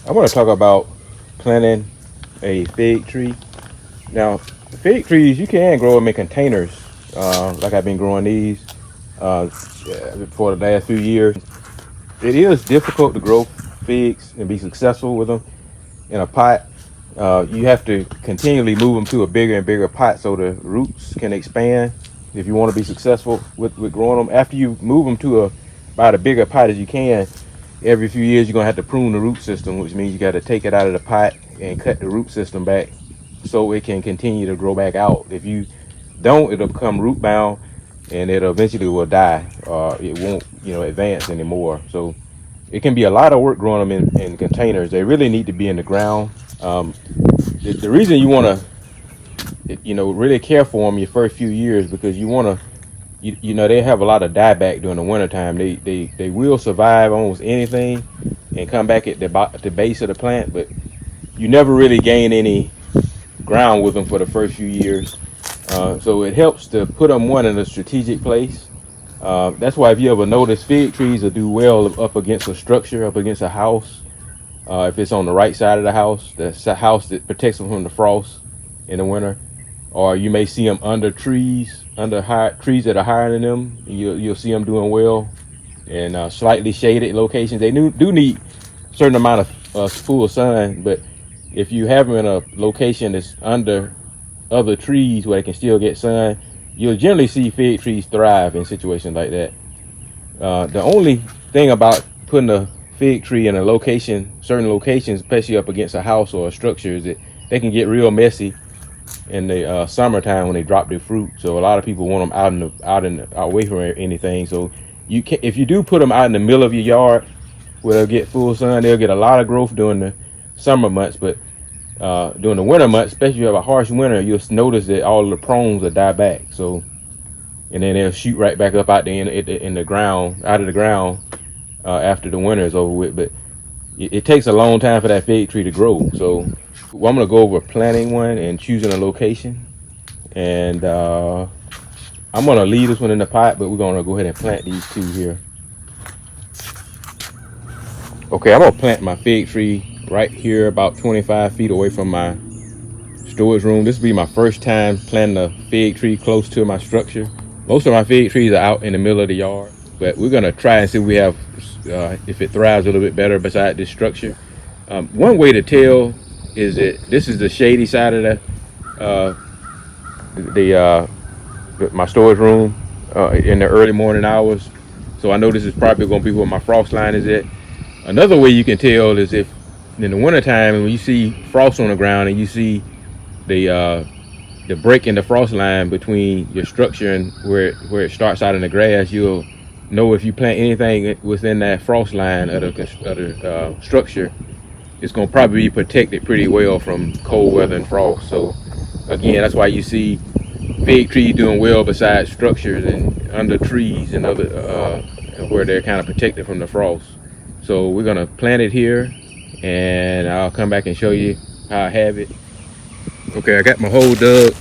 I want to talk about planting a fig tree. Now, fig trees, you can grow them in containers, like I've been growing these for the last few years. It is difficult to grow figs and be successful with them in a pot. You have to continually move them to a bigger and bigger pot so the roots can expand if you want to be successful with growing them. After you move them to about a bigger pot as you can, every few years you're going to have to prune the root system, which means you got to take it out of the pot and cut the root system back so it can continue to grow back out. If you don't, it'll become root bound and it eventually will die. It won't, advance anymore. So it can be a lot of work growing them in containers. They really need to be in the ground. The reason you want to, really care for them your first few years because you want to, they have a lot of dieback during the wintertime. They will survive almost anything and come back at the base of the plant, but you never really gain any ground with them for the first few years. So it helps to put them in a strategic place. That's why if you ever notice, fig trees will do well up against a structure, up against a house. If it's on the right side of the house, that's a house that protects them from the frost in the winter. Or you may see them under trees, trees that are higher than them. You'll see them doing well. And slightly shaded locations. They do need a certain amount of full sun, but if you have them in a location that's under other trees where they can still get sun, you'll generally see fig trees thrive in situations like that. The only thing about putting a fig tree in certain locations, especially up against a house or a structure, is that they can get real messy in the summertime when they drop their fruit. So a lot of people want them out away from anything. So if you do put them out in the middle of your yard where they'll get full sun, they'll get a lot of growth during the summer months. But during the winter months, especially if you have a harsh winter, you'll notice that all of the prongs will die back. So, and then they'll shoot right back up out there in the ground, out of the ground after the winter is over with. But it takes a long time for that fig tree to grow. So I'm going to go over planting one and choosing a location. And I'm going to leave this one in the pot, but we're going to go ahead and plant these two here. Okay, I'm going to plant my fig tree right here about 25 feet away from my storage room. This will be my first time planting a fig tree close to my structure. Most of my fig trees are out in the middle of the yard, but we're going to try and see if we have, if it thrives a little bit better beside this structure. One way to tell is that this is the shady side of my storage room in the early morning hours. So I know this is probably going to be where my frost line is at. Another way you can tell is if in the wintertime when you see frost on the ground and you see the break in the frost line between your structure and where it starts out in the grass, you'll know if you plant anything within that frost line of the structure, it's going to probably be protected pretty well from cold weather and frost. So again, that's why you see fig trees doing well beside structures and under trees and other where they're kind of protected from the frost. So we're going to plant it here and I'll come back and show you how I have it. Okay, I got my hole dug,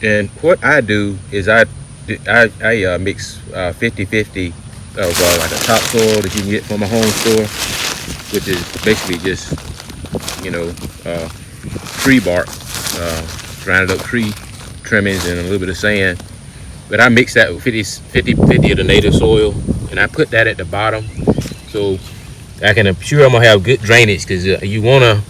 and what I do is I mix 50-50 of like a topsoil that you can get from a home store, which is basically just tree bark, grounded up tree trimmings and a little bit of sand. But I mix that with 50-50 of the native soil, and I put that at the bottom so I can ensure I'm gonna have good drainage, because you wanna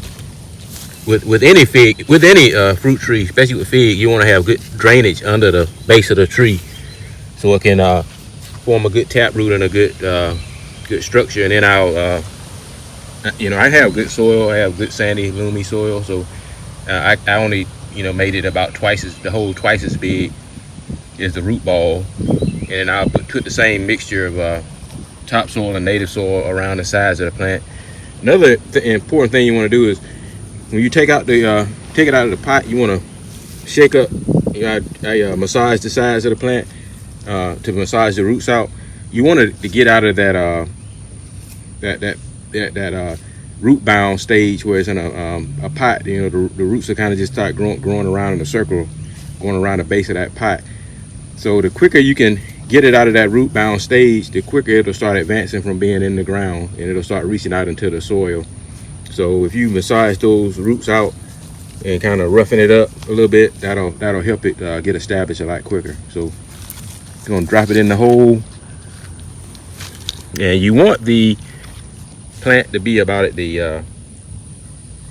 with any fruit tree, especially with fig, you want to have good drainage under the base of the tree so it can form a good taproot and a good structure. And then I'll I have good soil. I have good sandy, loomy soil, so I only made it about twice as big as the root ball, and then I'll put the same mixture of topsoil and native soil around the sides of the plant. Another important thing you want to do is when you take it out of the pot, you want to shake up. I massage the sides of the plant to massage the roots out. You want to get out of that root bound stage where it's in a pot. The roots will kind of just start growing around in a circle, going around the base of that pot. So the quicker you can get it out of that root bound stage, the quicker it'll start advancing from being in the ground, and it'll start reaching out into the soil. So if you massage those roots out and kind of roughen it up a little bit, that'll help it get established a lot quicker. So gonna drop it in the hole, and you want the plant to be about at the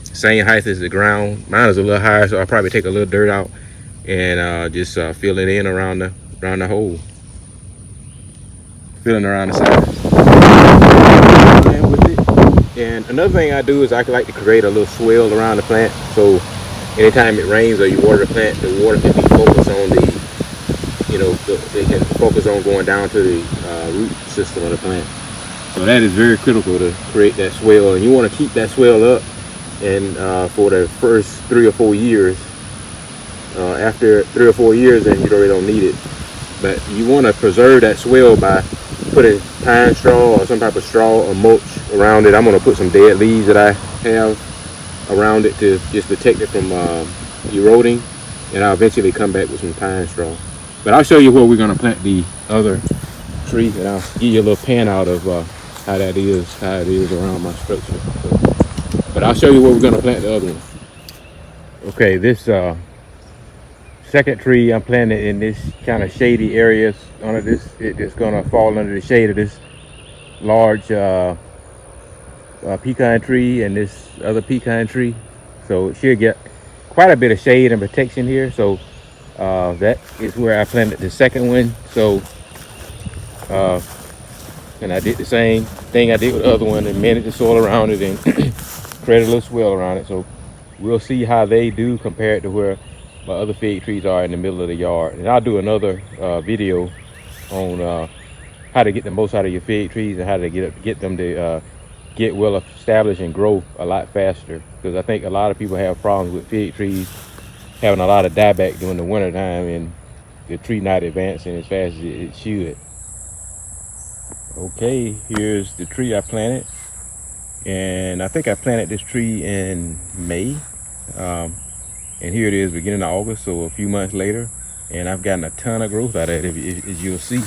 same height as the ground. Mine is a little higher, so I'll probably take a little dirt out and just fill it in around the hole, filling around the side. And with it. And another thing I do is I like to create a little swell around the plant, so anytime it rains or you water the plant, the water can be focused on they can focus on going down to the root system of the plant. So that is very critical to create that swell, and you want to keep that swell up and for the first 3 or 4 years. After 3 or 4 years, then you really don't need it. But you want to preserve that swell by putting pine straw or some type of straw or mulch around it. I'm going to put some dead leaves that I have around it to just protect it from eroding, and I'll eventually come back with some pine straw. But I'll show you where we're going to plant the other tree, and I'll give you a little pan out of how it is around my structure. But I'll show you where we're going to plant the other one. Okay, this second tree I'm planting in this kind of shady areas under this. It's going to fall under the shade of this large pecan tree and this other pecan tree. So it should get quite a bit of shade and protection here. So that is where I planted the second one. So and I did the same thing I did with the other one, and managed the soil around it and created a little swell around it. So we'll see how they do compared to where my other fig trees are in the middle of the yard. And I'll do another video on how to get the most out of your fig trees and how to get them to get well established and grow a lot faster, because I think a lot of people have problems with fig trees having a lot of dieback during the winter time and the tree not advancing as fast as it should. Okay, here's the tree I planted, and I think I planted this tree in May, and here it is beginning of August, so a few months later, and I've gotten a ton of growth out of it, as you'll see.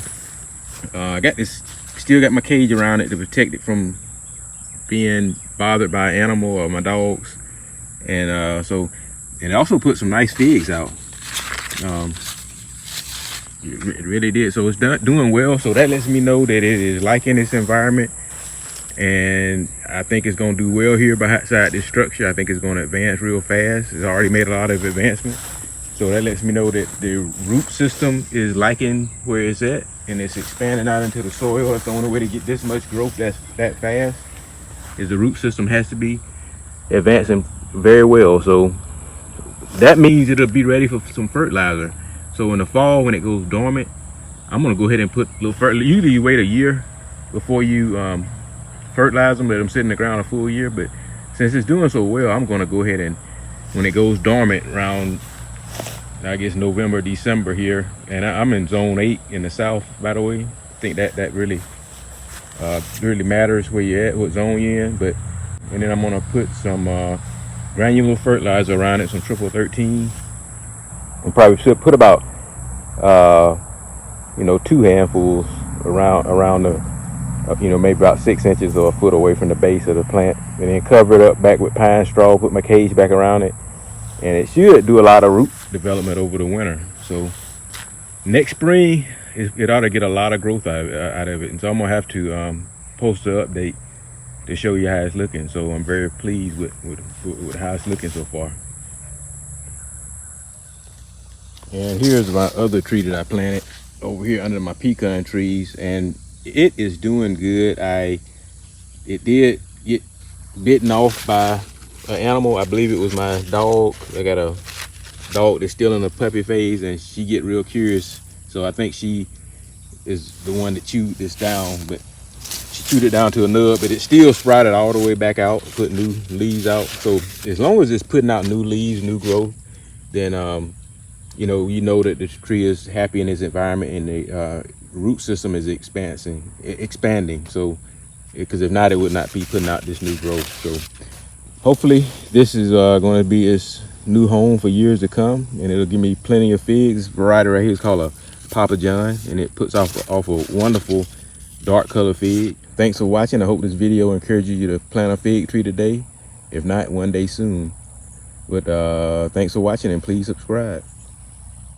I got this, still got my cage around it to protect it from being bothered by an animal or my dogs, and it also put some nice figs out. It really did. So it's doing well. So that lets me know that it is liking this environment, and I think it's going to do well here beside this structure. I think it's going to advance real fast. It's already made a lot of advancement. So that lets me know that the root system is liking where it's at, and it's expanding out into the soil. That's the only way to get this much growth that fast, is the root system has to be advancing very well. So that means it'll be ready for some fertilizer. So in the fall, when it goes dormant, I'm gonna go ahead and put a little fertilizer. Usually you wait a year before you fertilize them, let them sit in the ground a full year. But since it's doing so well, I'm gonna go ahead and, when it goes dormant around, I guess November, December here, and I'm in zone 8 in the south, by the way. I think that really matters where you're at, what zone you're in. And then I'm gonna put some granular fertilizer around it, some triple 13. And probably should put about 2 handfuls around the maybe about 6 inches or a foot away from the base of the plant, and then cover it up back with pine straw, put my cage back around it, and it should do a lot of root development over the winter. So next spring it ought to get a lot of growth out of it, and so I'm gonna have to post an update to show you how it's looking. So I'm very pleased with how it's looking so far. And here's my other tree that I planted over here under my pecan trees, and it is doing good. It did get bitten off by an animal. I believe it was my dog. I got a dog that's still in the puppy phase, and she get real curious. So I think she is the one that chewed this down, but she chewed it down to a nub, but it still sprouted all the way back out, put new leaves out. So as long as it's putting out new leaves, new growth, then you know that the tree is happy in its environment, and the root system is expanding. So, because if not, it would not be putting out this new growth. So, hopefully, this is going to be its new home for years to come, and it'll give me plenty of figs. This variety right here is called a Papa John, and it puts off a wonderful dark color fig. Thanks for watching. I hope this video encourages you to plant a fig tree today. If not, one day soon. But thanks for watching and please subscribe.